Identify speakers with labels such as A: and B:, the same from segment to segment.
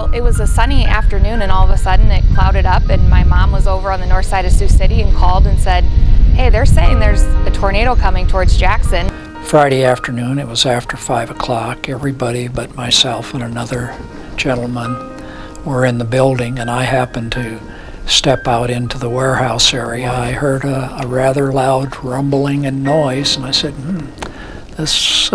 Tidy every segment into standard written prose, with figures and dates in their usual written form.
A: Well, it was a sunny afternoon and all of a sudden it clouded up, and my mom was over on the north side of Sioux City and called and said, hey, they're saying there's a tornado coming towards Jackson.
B: Friday afternoon, it was after 5 o'clock. Everybody but myself and another gentleman were in the building, and I happened to step out into the warehouse area. I heard a rather loud rumbling and noise, and I said, this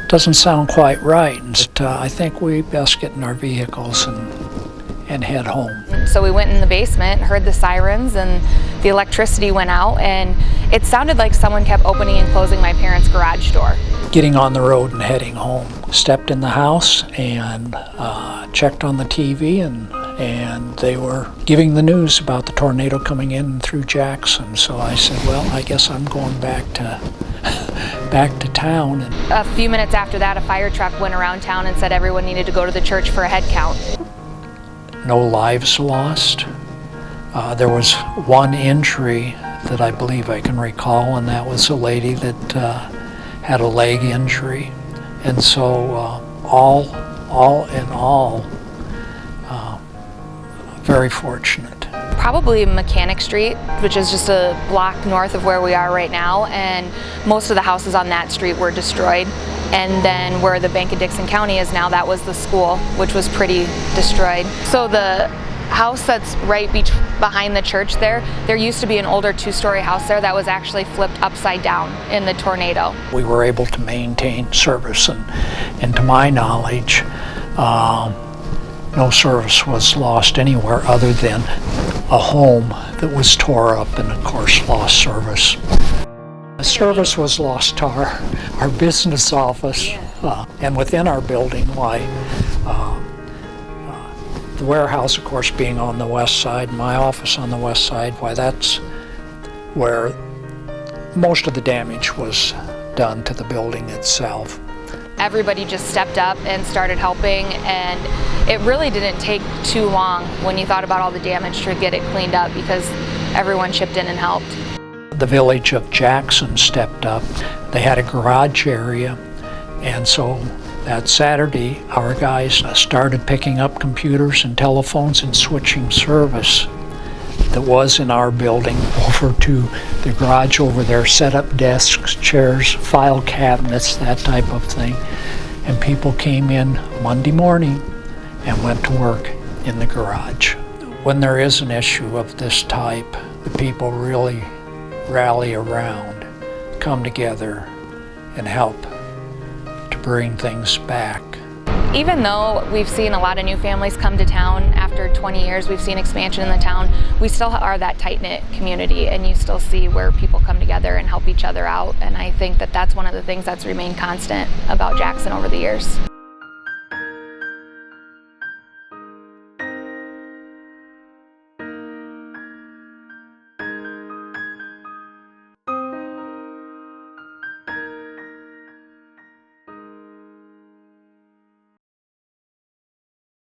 B: doesn't sound quite right. But I think we best get in our vehicles and head home.
A: So we went in the basement, heard the sirens, and the electricity went out, and it sounded like someone kept opening and closing my parents' garage door.
B: Getting on the road and heading home. Stepped in the house and checked on the TV, and they were giving the news about the tornado coming in through Jackson. So I said, well, I guess I'm going back to town. And
A: a few minutes after that, a fire truck went around town and said everyone needed to go to the church for a head count.
B: No lives lost. There was one injury that I believe I can recall, and that was a lady that had a leg injury. And so all in all, very fortunate.
A: Probably Mechanic Street, which is just a block north of where we are right now, and most of the houses on that street were destroyed. And then where the Bank of Dixon County is now, that was the school, which was pretty destroyed. So the house that's right behind the church there used to be an older two-story house there that was actually flipped upside down in the tornado.
B: We were able to maintain service, and to my knowledge, no service was lost anywhere other than a home that was tore up and, of course, lost service. The service was lost to our business office, and within our building, the warehouse, of course, being on the west side, my office on the west side, that's where most of the damage was done to the building itself.
A: Everybody just stepped up and started helping, and it really didn't take too long when you thought about all the damage to get it cleaned up, because everyone chipped in and helped.
B: The village of Jackson stepped up. They had a garage area, and so that Saturday our guys started picking up computers and telephones and switching service that was in our building over to the garage over there, set up desks, chairs, file cabinets, that type of thing. And people came in Monday morning and went to work in the garage. When there is an issue of this type, the people really rally around, come together, and help to bring things back.
A: Even though we've seen a lot of new families come to town after 20 years, we've seen expansion in the town, we still are that tight-knit community, and you still see where people come together and help each other out. And I think that that's one of the things that's remained constant about Jackson over the years.